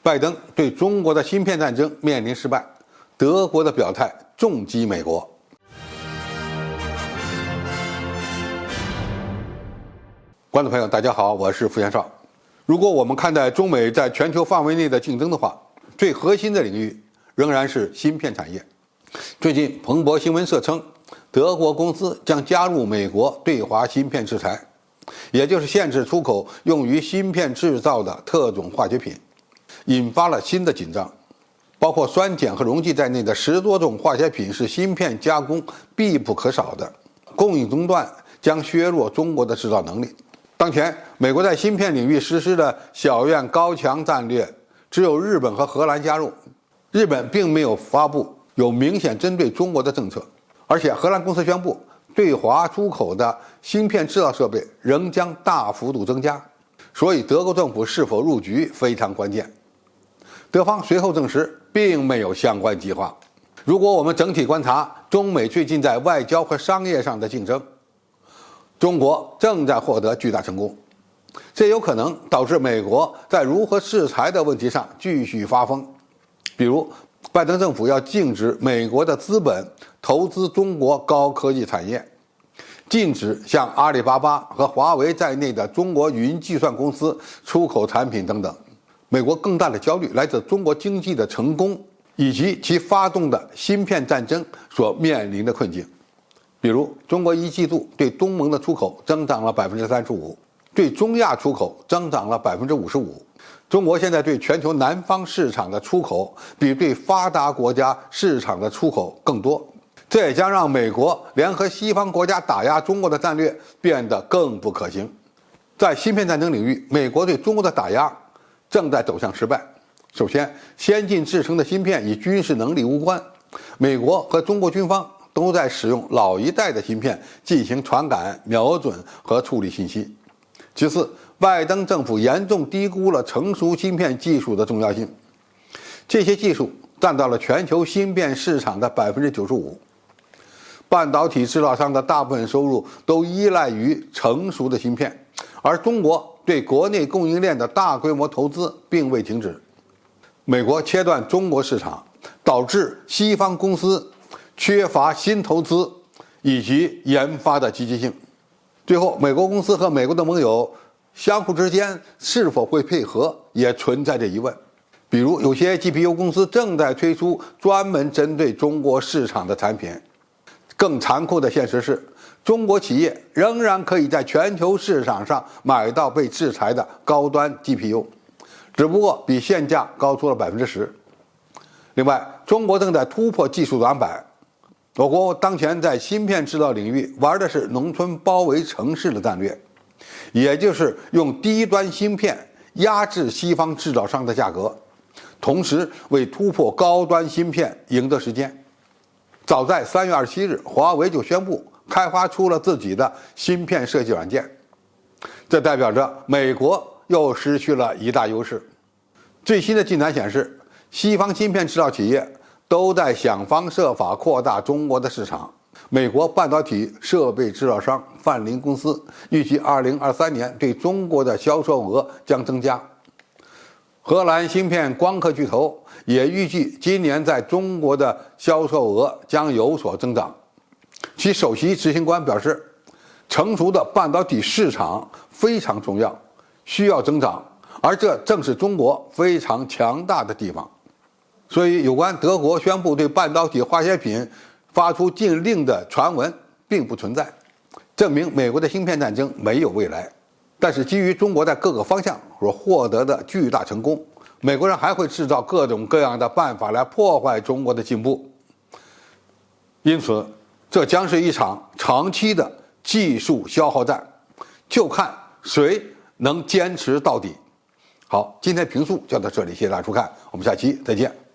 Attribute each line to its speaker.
Speaker 1: 拜登对中国的芯片战争面临失败，德国的表态重击美国。观众朋友，大家好，我是付先少。如果我们看待中美在全球范围内的竞争的话，最核心的领域仍然是芯片产业。最近，彭博新闻社称，德国公司将加入美国对华芯片制裁，也就是限制出口用于芯片制造的特种化学品，引发了新的紧张。包括酸碱和溶剂在内的10多种化学品是芯片加工必不可少的，供应中断将削弱中国的制造能力。当前，美国在芯片领域实施的小院高墙战略，只有日本和荷兰加入。日本并没有发布有明显针对中国的政策，而且荷兰公司宣布，对华出口的芯片制造设备仍将大幅度增加。所以，德国政府是否入局非常关键。德方随后证实，并没有相关计划。如果我们整体观察中美最近在外交和商业上的竞争，中国正在获得巨大成功，这有可能导致美国在如何制裁的问题上继续发疯。比如，拜登政府要禁止美国的资本投资中国高科技产业，禁止像阿里巴巴和华为在内的中国云计算公司出口产品等等。美国更大的焦虑来自中国经济的成功，以及其发动的芯片战争所面临的困境。比如，中国一季度对东盟的出口增长了35%，对中亚出口增长了55%。中国现在对全球南方市场的出口比对发达国家市场的出口更多，这也将让美国联合西方国家打压中国的战略变得更不可行。在芯片战争领域，美国对中国的打压正在走向失败。首先，先进制成的芯片与军事能力无关，美国和中国军方都在使用老一代的芯片进行传感、瞄准和处理信息。其次，拜登政府严重低估了成熟芯片技术的重要性，这些技术占到了全球芯片市场的95%。半导体制造商的大部分收入都依赖于成熟的芯片，而中国对国内供应链的大规模投资并未停止。美国切断中国市场，导致西方公司缺乏新投资以及研发的积极性。最后，美国公司和美国的盟友相互之间是否会配合，也存在着疑问。比如，有些 GPU 公司正在推出专门针对中国市场的产品。更残酷的现实是，中国企业仍然可以在全球市场上买到被制裁的高端 GPU， 只不过比现价高出了10%。另外，中国正在突破技术短板。我国当前在芯片制造领域玩的是农村包围城市的战略，也就是用低端芯片压制西方制造商的价格，同时为突破高端芯片赢得时间。早在3月27日，华为就宣布开发出了自己的芯片设计软件，这代表着美国又失去了一大优势。最新的进展显示，西方芯片制造企业都在想方设法扩大中国的市场。美国半导体设备制造商泛林公司预计2023年对中国的销售额将增加。荷兰芯片光刻巨头也预计今年在中国的销售额将有所增长。其首席执行官表示，成熟的半导体市场非常重要，需要增长，而这正是中国非常强大的地方。所以，有关德国宣布对半导体化学品发出禁令的传闻并不存在，证明美国的芯片战争没有未来。但是，基于中国在各个方向所获得的巨大成功，美国人还会制造各种各样的办法来破坏中国的进步。因此，这将是一场长期的技术消耗战，就看谁能坚持到底。好，今天评述就到这里，谢谢大家收看，我们下期再见。